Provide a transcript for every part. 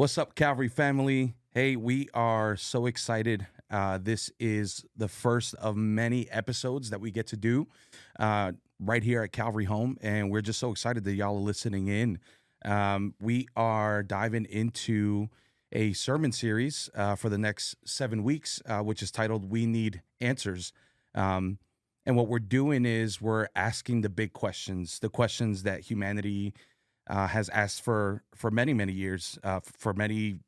What's up, Calvary family? Hey, we are so excited. This is the first of many episodes that we get to do right here at Calvary Home, and we're just so excited that y'all are listening in. We are diving into a sermon series for the next 7 weeks, which is titled "We Need Answers." And what we're doing is we're asking the big questions, the questions that humanity has asked for many years, for many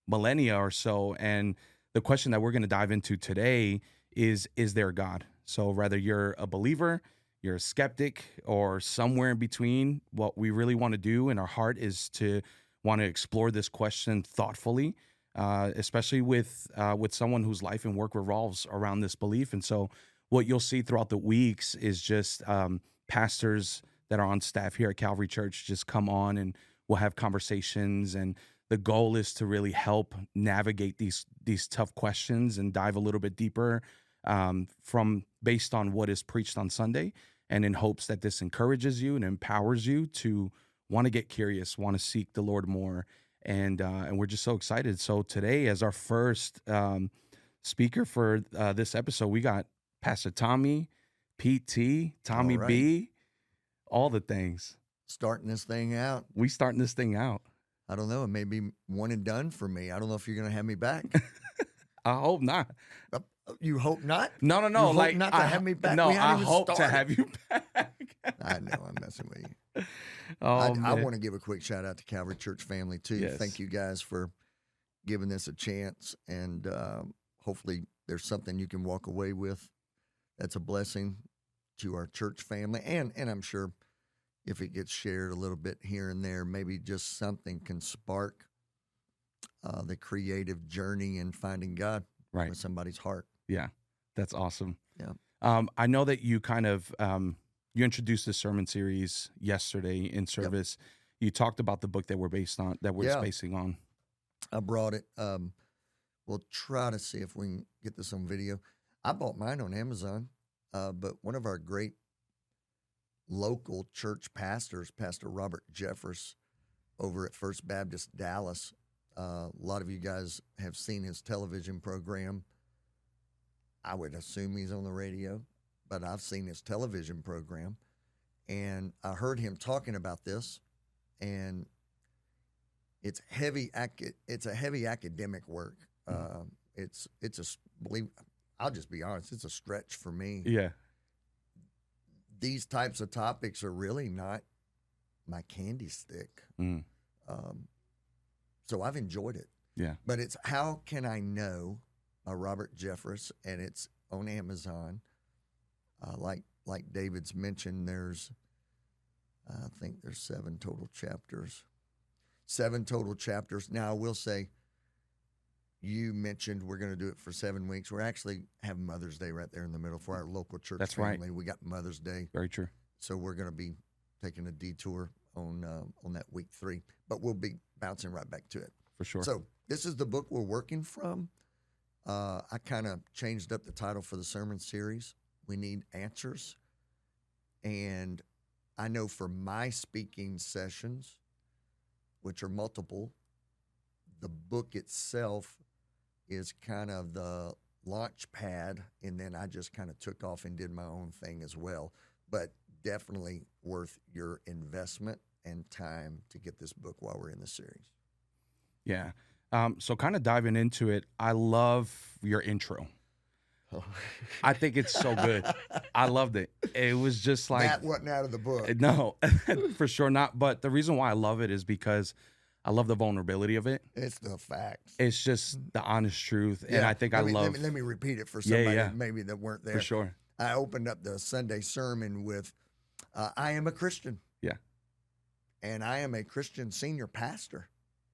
millennia or so. And the question that we're going to dive into today is there a God? So whether you're a believer, you're a skeptic, or somewhere in between, what we really want to do in our heart is to want to explore this question thoughtfully, especially with someone whose life and work revolves around this belief. And so what you'll see throughout the weeks is just pastors that are on staff here at Calvary Church just come on, and we'll have conversations. And the goal is to really help navigate these tough questions and dive a little bit deeper from based on what is preached on Sunday, and in hopes that this encourages you and empowers you to want to get curious, want to seek the Lord more. And we're just so excited. So today, as our first speaker for this episode, we got Pastor Tommy, PT, Tommy All right. B, all the things. Starting this thing out. We starting this thing out. I don't know. It may be one and done for me. I don't know if you're going to have me back. I hope not. You hope not? No. You hope Like not to have me back? No, We haven't I even hope to started. have you back. I know. I'm messing with you. Oh, I man. want to give a quick shout out to Calvary Church family, too. Yes. Thank you guys for giving this a chance. And hopefully there's something you can walk away with that's a blessing to our church family. And I'm sure if it gets shared a little bit here and there, maybe just something can spark the creative journey in finding God Right. with somebody's heart. Yeah, that's awesome. Yeah. I know that you kind of you introduced this sermon series yesterday in service. You talked about the book that we're Yeah. basing on. I brought it. We'll try to see if we can get this on video. I bought mine on Amazon, but one of our great local church pastors, Pastor Robert Jeffress, over at First Baptist Dallas. A lot of you guys have seen his television program. I would assume he's on the radio, but I've seen his television program. And I heard him talking about this, and it's heavy. It's a heavy academic work. I'll just be honest. It's a stretch for me. Yeah. These types of topics are really not my candy stick. Mm. So I've enjoyed it. Yeah. But it's how can I know Robert Jeffress, and it's on Amazon. Like David's mentioned, I think there's 7 total chapters. 7 total chapters. Now I will say, you mentioned we're going to do it for 7 weeks. We're actually having Mother's Day right there in the middle for our local church That's family. right. We got Mother's Day. Very true. So we're going to be taking a detour on that week 3, but we'll be bouncing right back to it. For sure. So this is the book we're working from. I kind of changed up the title for the sermon series. We Need Answers. And I know for my speaking sessions, which are multiple, the book itself is kind of the launch pad, and then I just kind of took off and did my own thing as well. But definitely worth your investment and time to get this book while we're in the series. Yeah. So kind of diving into it, I love your intro. I think it's so good. I loved it. It was just like that wasn't out of the book. No, for sure not. But the reason why I love it is because I love the vulnerability of it. It's the facts. It's just the honest truth. And I think let me repeat it for somebody maybe that weren't there. For sure. I opened up the Sunday sermon with, I am a Christian. Yeah. And I am a Christian senior pastor.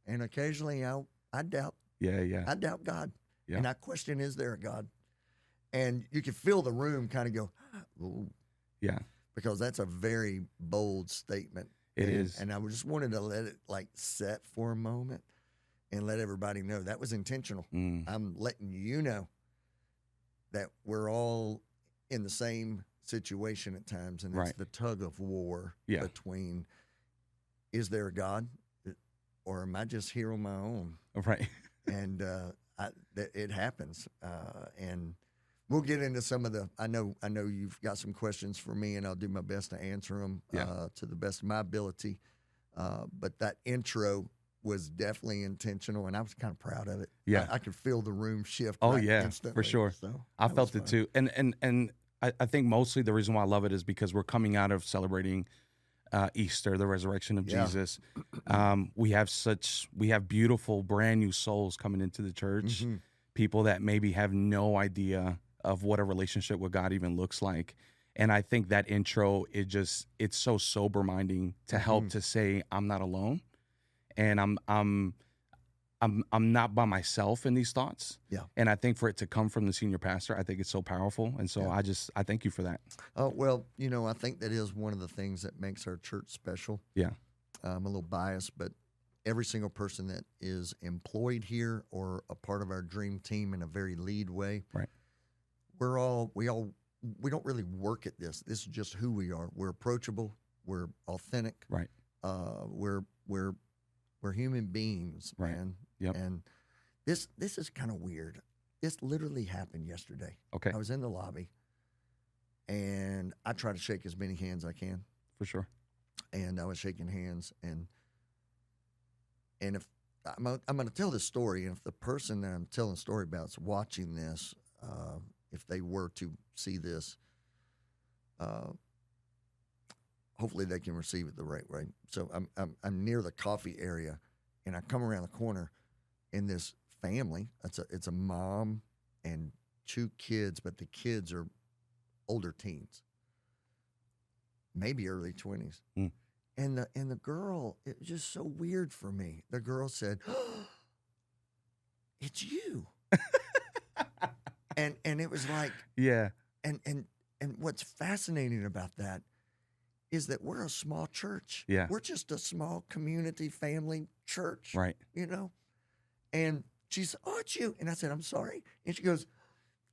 And occasionally I doubt. Yeah. I doubt God. Yeah. And I question, is there a God? And you can feel the room kind of go, ooh. Yeah. Because that's a very bold statement. It is. And I just wanted to let it set for a moment and let everybody know that was intentional. I'm letting you know that we're all in the same situation at times, and it's the tug of war between, is there a God? or am I just here on my own? Right. And it happens. And we'll get into some of the. I know you've got some questions for me, and I'll do my best to answer them Yeah. to the best of my ability. But that intro was definitely intentional, and I was kind of proud of it. Yeah. I could feel the room shift. Oh right yeah, instantly, for sure. So I that was felt it fun. too. And I think mostly the reason why I love it is because we're coming out of celebrating Easter, the resurrection of Yeah. Jesus. We have beautiful brand new souls coming into the church, Mhm. people that maybe have no idea of what a relationship with God even looks like. And I think that intro, it's so sober minding to help to say I'm not alone, and I'm not by myself in these thoughts. Yeah. And I think for it to come from the senior pastor, I think it's so powerful. And so Yeah. I thank you for that. Oh, well, I think that is one of the things that makes our church special. Yeah. I'm a little biased, but every single person that is employed here or a part of our dream team in a very lead way, Right. we don't really work at this. This is just who we are. We're approachable. We're authentic. Right. We're human beings, Right. man. Yep. And this is kind of weird. This literally happened yesterday. Okay. I was in the lobby, and I try to shake as many hands I can. For sure. And I was shaking hands, and if I'm going to tell this story, and if the person that I'm telling the story about is watching this, if they were to see this, hopefully they can receive it the right way. So I'm near the coffee area, and I come around the corner, and this family, it's a mom and 2 kids, but the kids are older teens, maybe early 20s. Mm. And the girl, it was just so weird for me. The girl said, "Oh, it's you." and it was like, Yeah. and what's fascinating about that is that we're a small church. Yeah. We're just a small community family church. Right. And she said, "Oh, it's you." And I said, "I'm sorry." And she goes,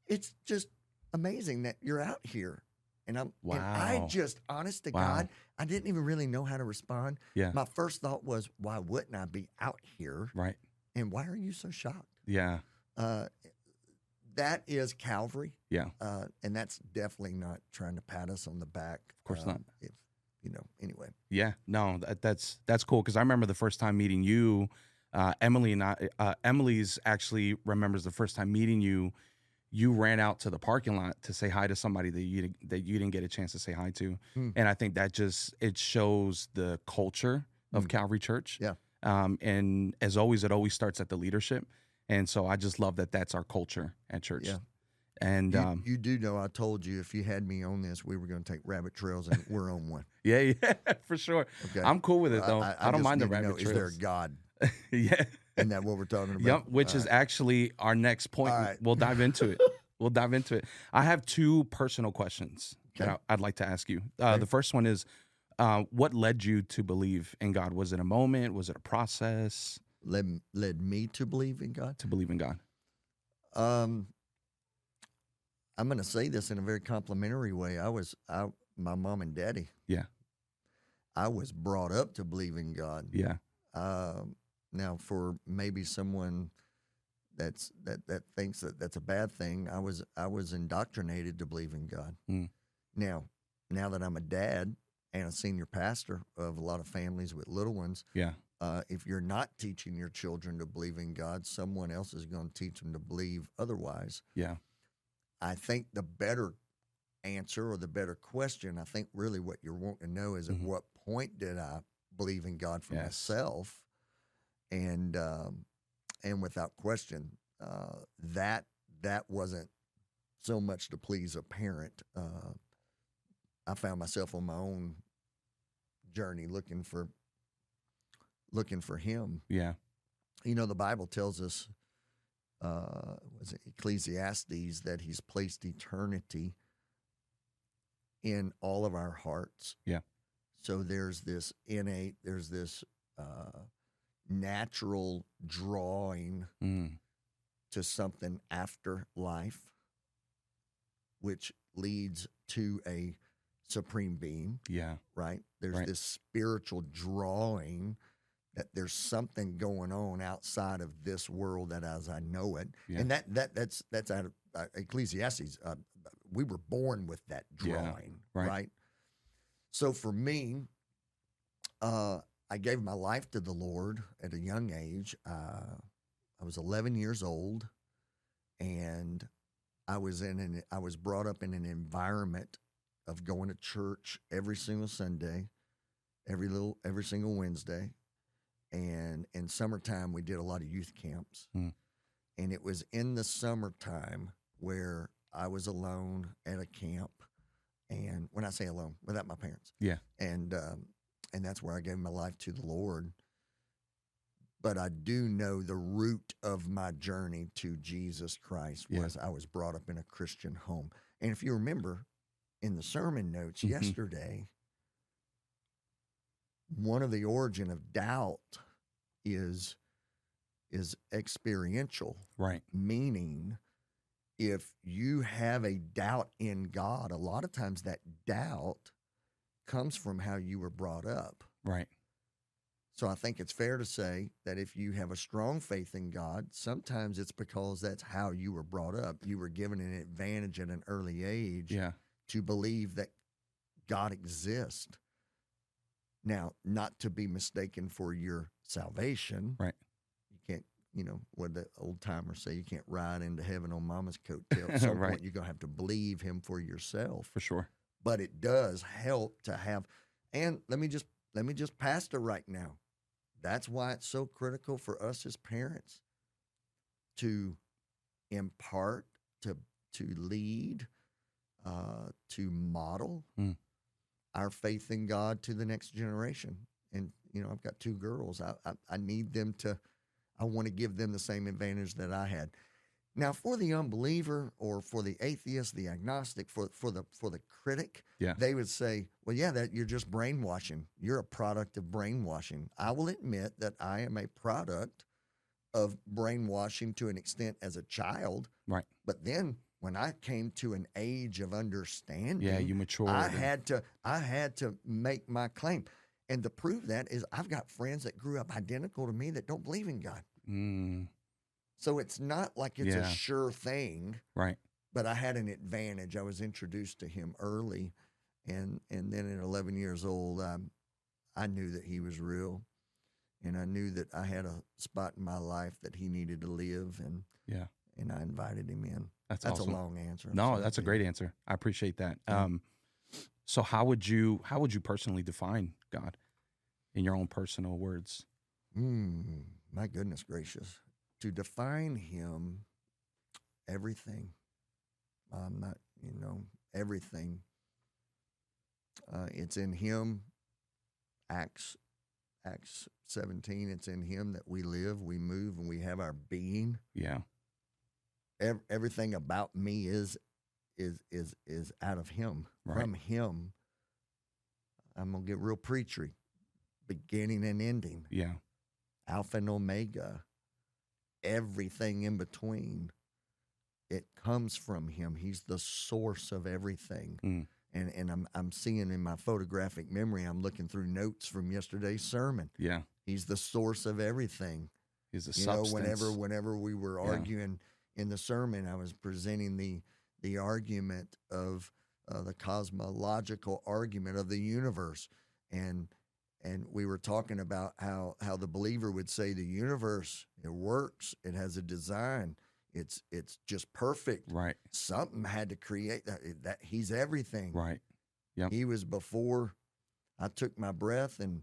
"It's just amazing that you're out here." And I Wow. just, honest to Wow. God, I didn't even really know how to respond. Yeah. My first thought was, why wouldn't I be out here? Right. And why are you so shocked? Yeah. That is Calvary. Yeah. And that's definitely not trying to pat us on the back. Of course not. If anyway. Yeah. No, that's cool. Cause I remember the first time meeting you, Emily and Emily's actually remembers the first time meeting you. You ran out to the parking lot to say hi to somebody that you didn't get a chance to say hi to. And I think that it shows the culture of Calvary Church. Yeah. And as always, it always starts at the leadership. And so I just love that that's our culture at church. Yeah. And you do know I told you if you had me on this, we were going to take rabbit trails, and we're on one. yeah, for sure. Okay. I'm cool with it though. I don't just mind the need to know, rabbit is there a trails. God? Yeah. Isn't that what we're talking about? Yep, which is actually our next point. All right. We'll dive into it. I have 2 personal questions Okay. that I'd like to ask you. Okay. The first one is, what led you to believe in God? Was it a moment? Was it a process led me to believe in God. to believe in God? I'm going to say this in a very complimentary way. My mom and daddy. Yeah. I was brought up to believe in God. Yeah. Now, for maybe someone that thinks that that's a bad thing, I was indoctrinated to believe in God. Mm. Now that I'm a dad and a senior pastor of a lot of families with little ones, Yeah. if you're not teaching your children to believe in God, someone else is going to teach them to believe otherwise. Yeah. I think the better answer or the better question, I think really what you're wanting to know is at what point did I believe in God for myself? And without question, that wasn't so much to please a parent. I found myself on my own journey looking for Him. Yeah. The Bible tells us, was it Ecclesiastes, that He's placed eternity in all of our hearts. Yeah. So there's this innate, there's this natural drawing to something after life, which leads to a supreme being. Yeah. Right? There's Right. this spiritual drawing that there's something going on outside of this world that as I know it, Yeah. and that's out of Ecclesiastes. We were born with that Yeah, drawing, right. right? So for me, I gave my life to the Lord at a young age. I was 11 years old, and I was brought up in an environment of going to church every single Sunday, every single Wednesday, and in summertime we did a lot of youth camps. Mm. And it was in the summertime where I was alone at a camp, and when I say alone, without my parents. Yeah. And that's where I gave my life to the Lord. But I do know the root of my journey to Jesus Christ was I was brought up in a Christian home. And if you remember in the sermon notes yesterday, one of the origin of doubt is experiential. Right. Meaning, if you have a doubt in God, a lot of times that doubt comes from how you were brought up. Right. So I think it's fair to say that if you have a strong faith in God, sometimes it's because that's how you were brought up. You were given an advantage at an early age to believe that God exists. Now, not to be mistaken for your salvation. Right. You can't, what the old timers say, you can't ride into heaven on mama's coattail. At some Right. point, you're going to have to believe him for yourself. For sure. But it does help to have, and let me just pastor right now. That's why it's so critical for us as parents to impart, to lead, to model our faith in God to the next generation. And, I've got 2 girls. I need them to, I want to give them the same advantage that I had. Now, for the unbeliever or for the atheist, the agnostic, for the critic, they would say, well, that you're just brainwashing. You're a product of brainwashing. I will admit that I am a product of brainwashing to an extent as a child. Right. But then when I came to an age of understanding, you matured. I had to make my claim. And to prove that is I've got friends that grew up identical to me that don't believe in God. So it's not like it's a sure thing. Right. But I had an advantage. I was introduced to him early. And then at 11 years old, I knew that he was real. And I knew that I had a spot in my life that he needed to live. And I invited him in. That's awesome. A long answer. No, that's a great answer. I appreciate that. So how would you personally define God in your own personal words? My goodness gracious. To define him, everything. Everything. It's in him. Acts 17. It's in him that we live, we move, and we have our being. Yeah. Everything about me is out of him. Right. From him. I'm gonna get real preachery. Beginning and ending. Yeah. Alpha and Omega. Everything in between, it comes from him. He's the source of everything. And I'm seeing in my photographic memory, I'm looking through notes from yesterday's sermon. Yeah. He's the source of everything. He's the substance. Whenever we were arguing in the sermon, I was presenting the argument of the cosmological argument of the universe. And we were talking about how the believer would say the universe, it works, it has a design, it's just perfect. Right. Something had to create that he's everything. Right. Yep. He was before I took my breath, and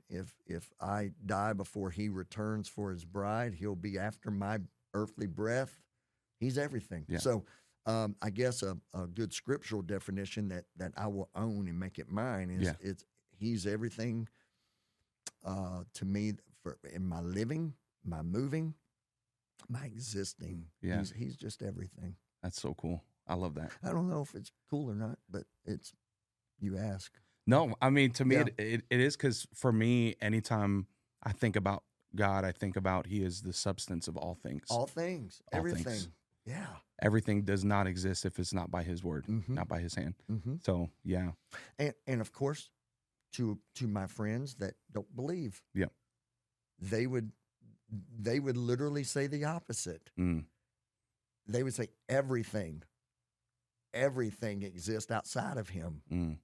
if I die before he returns for his bride, he'll be after my earthly breath. He's everything. Yeah. So I guess a good scriptural definition that I will own and make it mine is he's everything to me in my living, my moving, my existing. Yeah. He's just everything. That's so cool. I love that. I don't know if it's cool or not, but you ask. No, I mean, to me, it is, because for me, anytime I think about God, I think about he is the substance of all things. All things. All Everything. things. Yeah. Everything does not exist if it's not by his word, not by his hand. So, yeah. And of course, to my friends that don't believe. Yeah. they would literally say the opposite. Mm, They would say everything exists outside of him. mm,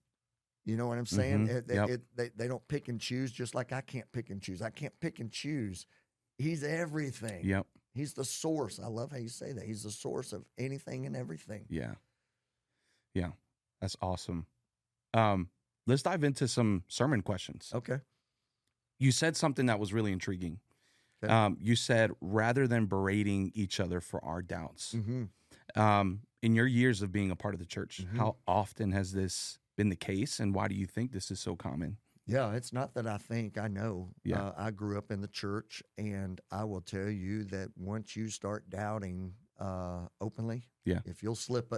You know what I'm saying? Yep. They don't pick and choose, just like I can't pick and choose. I can't pick and choose. He's everything. Yep. He's the source. I love how you say that. He's the source of anything and everything. Yeah. Yeah. That's awesome. Let's dive into some sermon questions. Okay. You said something that was really intriguing. Okay. You said, rather than berating each other for our doubts, Mm-hmm. in your years of being a part of the church, Mhm. how often has this been the case, and why do you think this is so common? Yeah, it's not that I think, I know. Yeah. I grew up in the church, and I will tell you that once you start doubting openly, Yeah. if you slip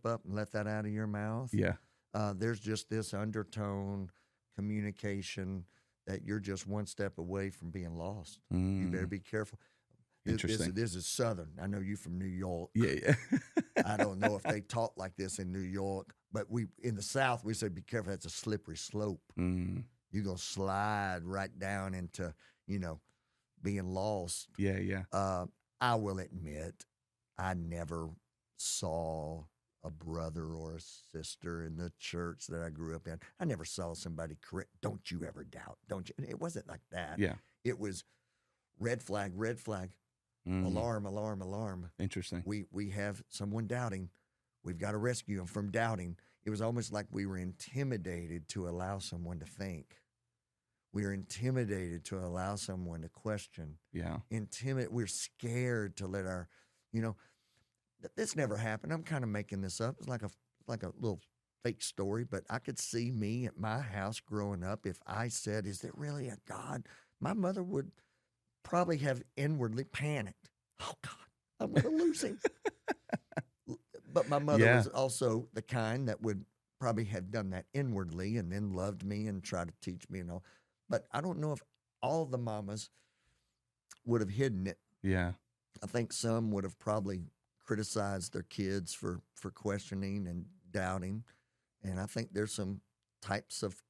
up and let that out of your mouth, Yeah. there's just this undertone communication that you're just one step away from being lost. You better be careful. Interesting. This is Southern. I know you from New York. Yeah. I don't know if they talk like this in New York, but in the South, we say, be careful. That's a slippery slope. Mm, You're going to slide right down into, being lost. yeah. I will admit, I never saw a brother or a sister in the church that I grew up in. I never saw somebody correct. Don't you ever doubt. Don't you? It wasn't like that. Yeah. It was red flag, Mm, alarm, alarm, alarm. interesting. We have someone doubting. We've got to rescue them from doubting. It was almost like we were intimidated to allow someone to think. We were intimidated to allow someone to question. Yeah. We're scared to let our, this never happened. I'm kind of making this up. It's like a little fake story, but I could see me at my house growing up. If I said, "Is there really a God?" My mother would probably have inwardly panicked. Oh God, I'm going to lose him. But my mother Yeah. was also the kind that would probably have done that inwardly and then loved me and tried to teach me and all. But I don't know if all the mamas would have hidden it. Yeah. I think some would have probably criticized their kids for questioning and doubting. And I think there's some types of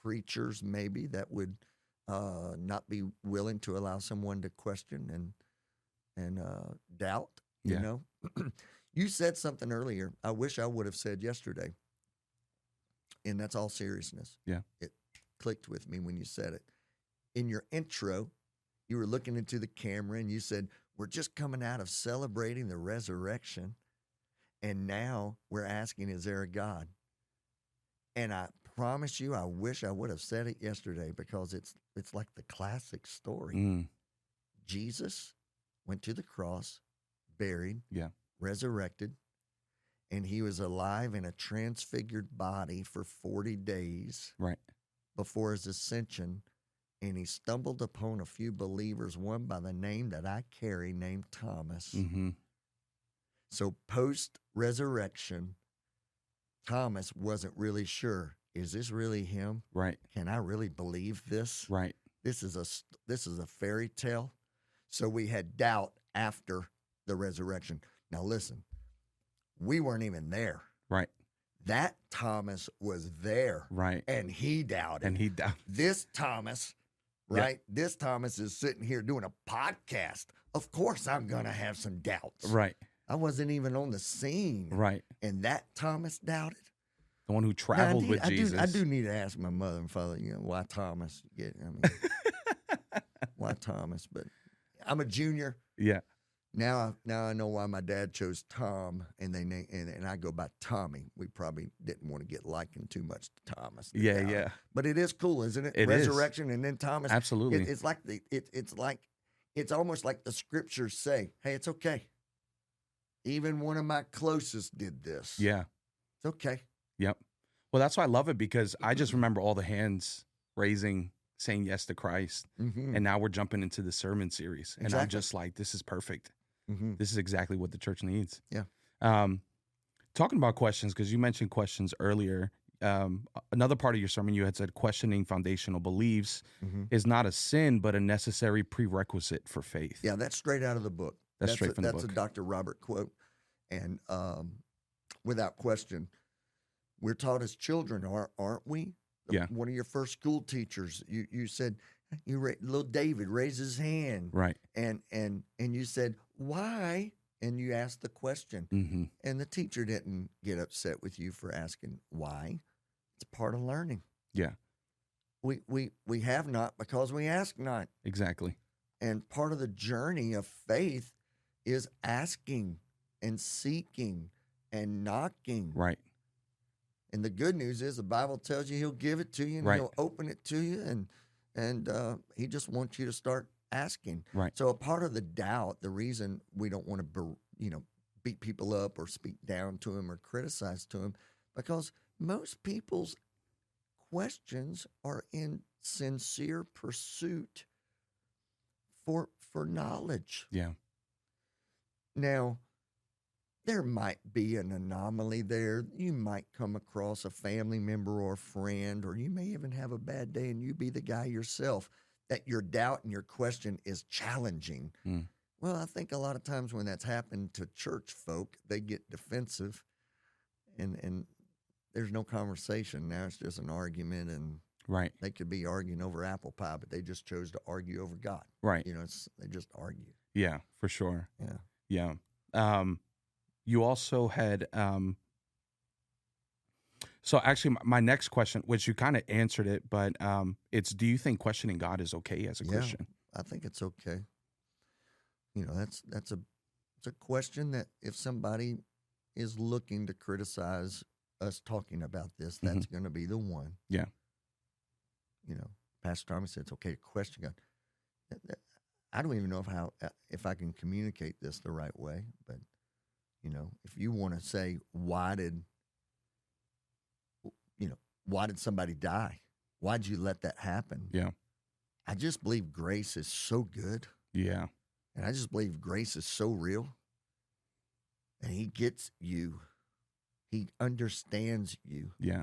preachers maybe that would not be willing to allow someone to question and doubt, you Yeah. know. You said something earlier I wish I would have said yesterday, and that's all seriousness. Yeah. It clicked with me when you said it. In your intro, you were looking into the camera and you said, we're just coming out of celebrating the resurrection, and now we're asking, is there a God? And I promise you, I wish I would have said it yesterday, because it's like the classic story. Mm, Jesus went to the cross, buried, Yeah. resurrected, and he was alive in a transfigured body for 40 days right. before his ascension. And he stumbled upon a few believers, one by the name that I carry, named Thomas. Mm-hmm. So post-resurrection, Thomas wasn't really sure. Is this really him? Right. Can I really believe this? Right. This is a fairy tale. So we had doubt after the resurrection. Now listen, we weren't even there. Right. That Thomas was there, Right. and he doubted. And he down. This Thomas, Yeah. right? This Thomas is sitting here doing a podcast. Of course I'm going to have some doubts. Right. I wasn't even on the scene. Right. And that Thomas doubted. The one who traveled with I Jesus. do need to ask my mother and father, why Thomas? Why Thomas? But I'm a junior. Yeah. Now I know why my dad chose Tom, and and I go by Tommy. We probably didn't want to get likened too much to Thomas. Yeah. Yeah. But it is cool, isn't it? It is. Resurrection and then Thomas. Absolutely. It's almost like the scriptures say, "Hey, it's okay. Even one of my closest did this. Yeah. It's okay." Yep. Well, that's why I love it, because I just remember all the hands raising, saying yes to Christ. Mm-hmm. And now we're jumping into the sermon series. And I'm Exactly. just like, this is perfect. Mm-hmm. This is exactly what the church needs. Yeah. Talking about questions, because you mentioned questions earlier. Another part of your sermon, you had said questioning foundational beliefs Mm-hmm. is not a sin, but a necessary prerequisite for faith. Yeah, that's straight out of the book. That's straight from the That's book. a Dr. Robert quote. And without question, we're taught as children, aren't we? Yeah. One of your first school teachers, you said, Little David raised his hand, Right. and you said, "Why?" And you asked the question, Mm-hmm. and the teacher didn't get upset with you for asking why. It's part of learning. Yeah. We have not because we ask not. Exactly. And part of the journey of faith is asking and seeking and knocking. Right. And the good news is the Bible tells you he'll give it to you and Right. he'll open it to you, and he just wants you to start asking. Right. So a part of the doubt, the reason we don't want to beat people up or speak down to them or criticize to them, because most people's questions are in sincere pursuit for knowledge. Yeah. Now, there might be an anomaly there. You might come across a family member or a friend, or you may even have a bad day and you be the guy yourself that your doubt and your question is challenging. Mm. Well, I think a lot of times when that's happened to church folk, they get defensive and there's no conversation. Now it's just an argument, and Right. they could be arguing over apple pie, but they just chose to argue over God. Right. They just argue. Yeah, for sure. Yeah. Yeah. You also had so actually my next question, which you kind of answered it, but it's, do you think questioning God is okay as a Yeah. Christian? I think it's okay. That's a question that if somebody is looking to criticize us talking about this, that's going to be the one. Yeah. Pastor Thomas said it's okay to question God. I don't even know if I can communicate this the right way, but if you want to say why did somebody die? Why'd you let that happen? Yeah. I just believe grace is so good. Yeah. And I just believe grace is so real. And he gets you. He understands you. Yeah.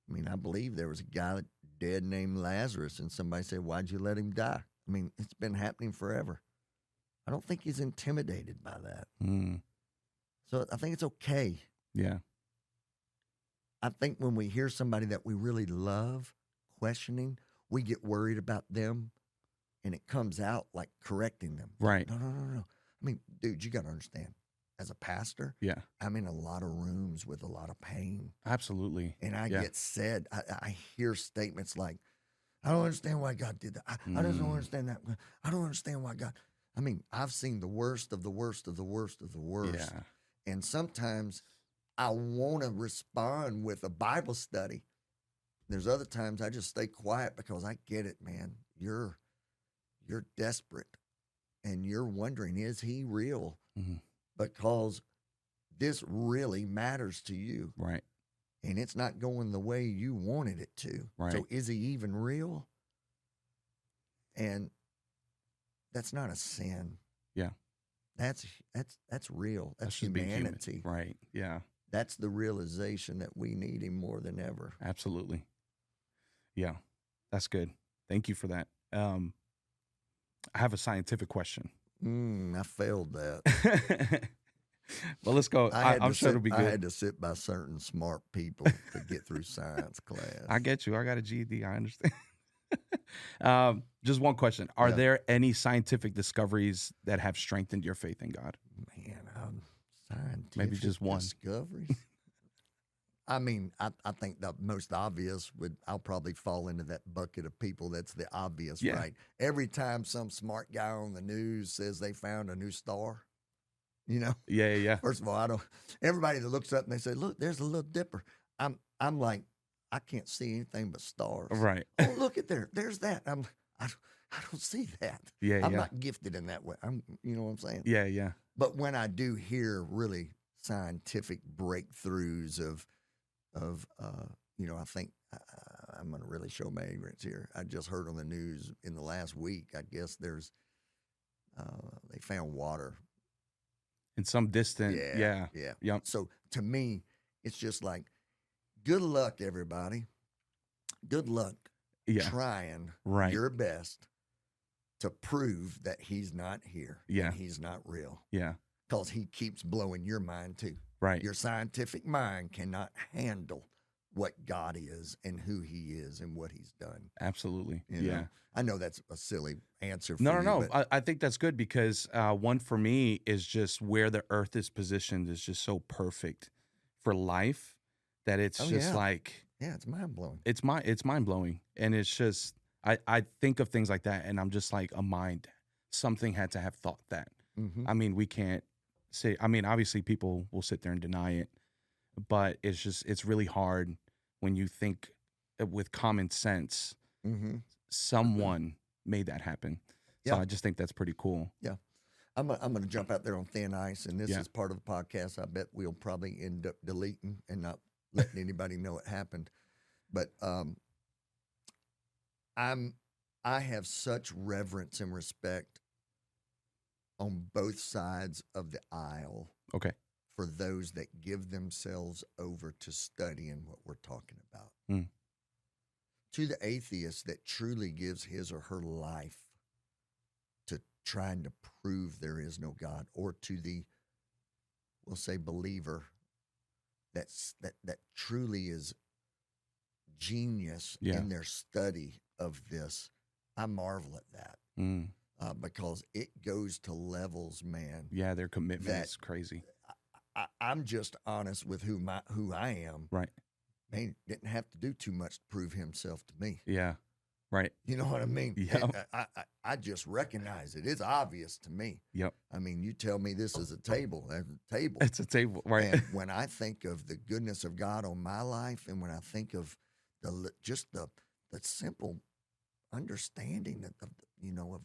I mean, I believe there was a guy dead named Lazarus, and somebody said, "Why'd you let him die?" I mean, it's been happening forever. I don't think he's intimidated by that. Mm. So I think it's okay. Yeah. I think when we hear somebody that we really love questioning, we get worried about them, and it comes out like correcting them. Right. No. I mean, dude, you got to understand. As a pastor, Yeah. I'm in a lot of rooms with a lot of pain. Absolutely. And I Yeah. get said, I hear statements like, "I don't understand why God did that. I just don't understand that. I don't understand why God." I mean, I've seen the worst of the worst of the worst of the worst. Yeah. And sometimes I want to respond with a Bible study. There's other times I just stay quiet because I get it, man. You're desperate and you're wondering, is he real? Mm-hmm. Because this really matters to you. Right. And it's not going the way you wanted it to. Right. So is he even real? And that's not a sin. Yeah. That's real. That's just being human. humanity. Right. Yeah. That's the realization that we need him more than ever. Absolutely. Yeah. That's good. Thank you for that. I have a scientific question. I failed that. Well, let's go. I'm sure it'll be good. I had to sit by certain smart people to get through science class. I get you. I got a GED. I understand. Just one question. Are Yeah. there any scientific discoveries that have strengthened your faith in God? Man, scientific just one. discoveries. I mean, I think the most obvious I'll probably fall into that bucket of people that's the obvious, Yeah. right? Every time some smart guy on the news says they found a new star, Yeah. first of all, everybody that looks up and they say, "Look, there's a little dipper." I'm like, I can't see anything but stars. Right. Oh, look at there's that. I don't see that. Yeah. I'm Yeah. not gifted in that way. You know what I'm saying? Yeah. But when I do hear really scientific breakthroughs of I think I'm going to really show my ignorance here. I just heard on the news in the last week, I guess there's they found water. In some distant. Yeah. Yep. So to me, it's just like, good luck, everybody. Good luck Yeah. trying Right. your best to prove that he's not here. Yeah. And he's not real. Yeah. Because he keeps blowing your mind too. Right. Your scientific mind cannot handle what God is and who he is and what he's done. Absolutely. You Yeah. know? I know that's a silly answer for No, no, you, no. but I think that's good because one for me is just where the earth is positioned is just so perfect for life that it's Oh, just yeah. like yeah, it's mind-blowing. it's mind blowing, and it's just I think of things like that, and I'm just like something had to have thought that. Mm-hmm. I mean, we can't say. I mean, obviously, people will sit there and deny it, but it's really hard when you think with common sense. Mm-hmm. Someone made that happen. So Yeah. I just think that's pretty cool. Yeah. I'm going to jump out there on thin ice, and this Yeah. is part of the podcast. I bet we'll probably end up deleting and not letting anybody know it happened. But I have such reverence and respect on both sides of the aisle Okay. for those that give themselves over to studying what we're talking about. Mm. To the atheist that truly gives his or her life to trying to prove there is no God, or to the, we'll say, believer that truly is genius Yeah. in their study of this, I marvel at that Mm. because it goes to levels, man. Yeah, their commitment That- is crazy. I'm just honest with who I am. Right. Man didn't have to do too much to prove himself to me. Yeah. Right. You know what I mean? Yep. I just recognize it. It's obvious to me. Yep. I mean, you tell me this is a table. There's a table. It's a table. Right. And when I think of the goodness of God on my life, and when I think of the simple understanding of of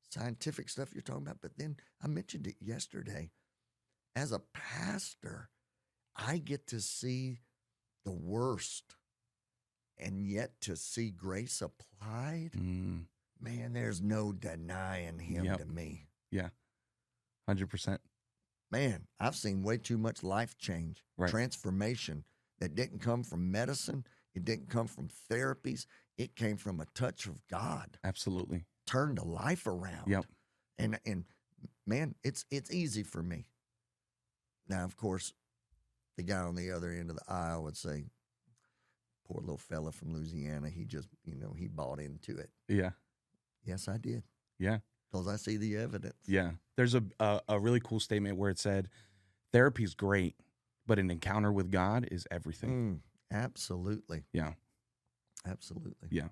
scientific stuff you're talking about, but then I mentioned it yesterday. As a pastor, I get to see the worst, and yet to see grace applied. Mm. Man, there's no denying him Yep. to me. 100%. Man, I've seen way too much life change, Right. transformation that didn't come from medicine. It didn't come from therapies. It came from a touch of God. Absolutely. Turned a life around. Yep. And man, it's easy for me. Now, of course, the guy on the other end of the aisle would say, poor little fella from Louisiana, he just, he bought into it. Yeah. Yes, I did. Yeah. Because I see the evidence. Yeah. There's a really cool statement where it said, therapy's great, but an encounter with God is everything. Absolutely. Yeah. Absolutely. Yeah.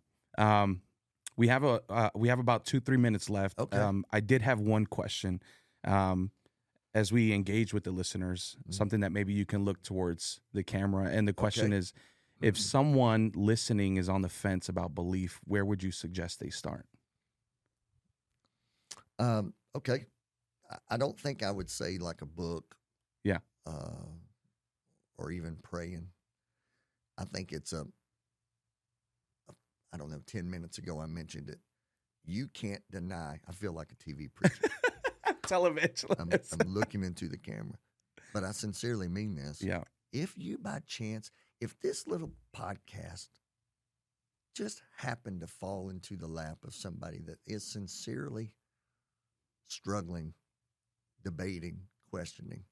We have about 2-3 minutes left. Okay. I did have one question. As we engage with the listeners, Mm-hmm. something that maybe you can look towards the camera. And the question Okay. is, if someone listening is on the fence about belief, where would you suggest they start? Okay. I don't think I would say like a book. Yeah. Or even praying. I think it's I don't know, 10 minutes ago I mentioned it. You can't deny. I feel like a TV preacher. Televangelist. I'm looking into the camera. But I sincerely mean this. Yeah. If you by chance, if this little podcast just happened to fall into the lap of somebody that is sincerely struggling, debating, questioning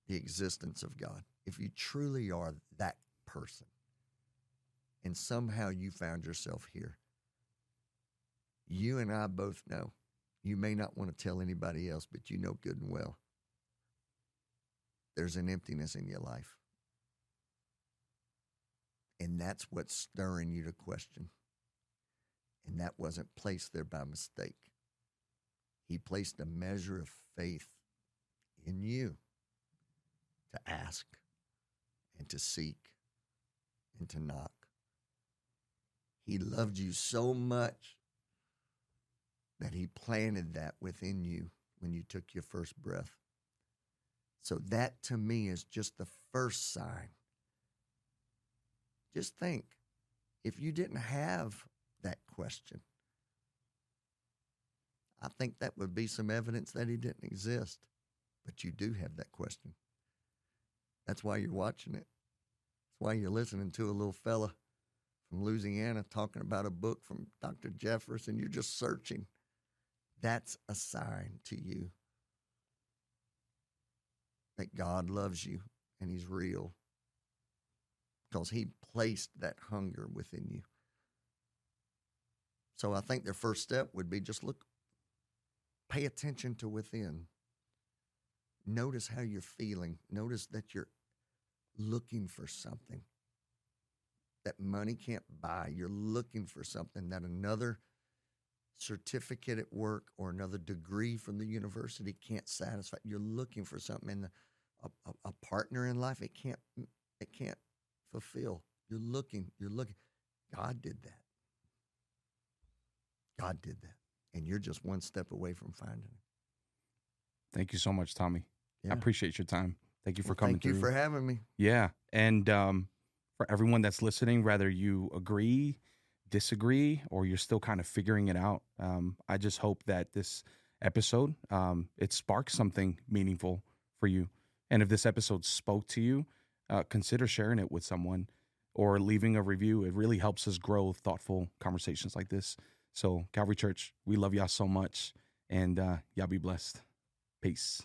the existence of God, if you truly are that person and somehow you found yourself here, you and I both know, you may not want to tell anybody else, but you know good and well, there's an emptiness in your life. And that's what's stirring you to question. And that wasn't placed there by mistake. He placed a measure of faith in you to ask and to seek and to knock. He loved you so much that he planted that within you when you took your first breath. So that to me is just the first sign. Just think, if you didn't have that question, I think that would be some evidence that he didn't exist. But you do have that question. That's why you're watching it. That's why you're listening to a little fella from Louisiana talking about a book from Dr. Jefferson. You're just searching. That's a sign to you that God loves you and he's real because he placed that hunger within you. So I think their first step would be just look, pay attention to within. Notice how you're feeling. Notice that you're looking for something that money can't buy. You're looking for something that another certificate at work or another degree from the university can't satisfy. You're looking for something in a partner in life. It can't fulfill. You're looking. God did that. God did that. And you're just one step away from finding it. Thank you so much, Tommy. Yeah. I appreciate your time. Thank you for coming through. Thank you for having me. Yeah. And for everyone that's listening, whether you agree, disagree, or you're still kind of figuring it out, I just hope that this episode, it sparks something meaningful for you. And if this episode spoke to you, consider sharing it with someone or leaving a review. It really helps us grow thoughtful conversations like this. So Calvary Church, we love y'all so much, and y'all be blessed. Peace.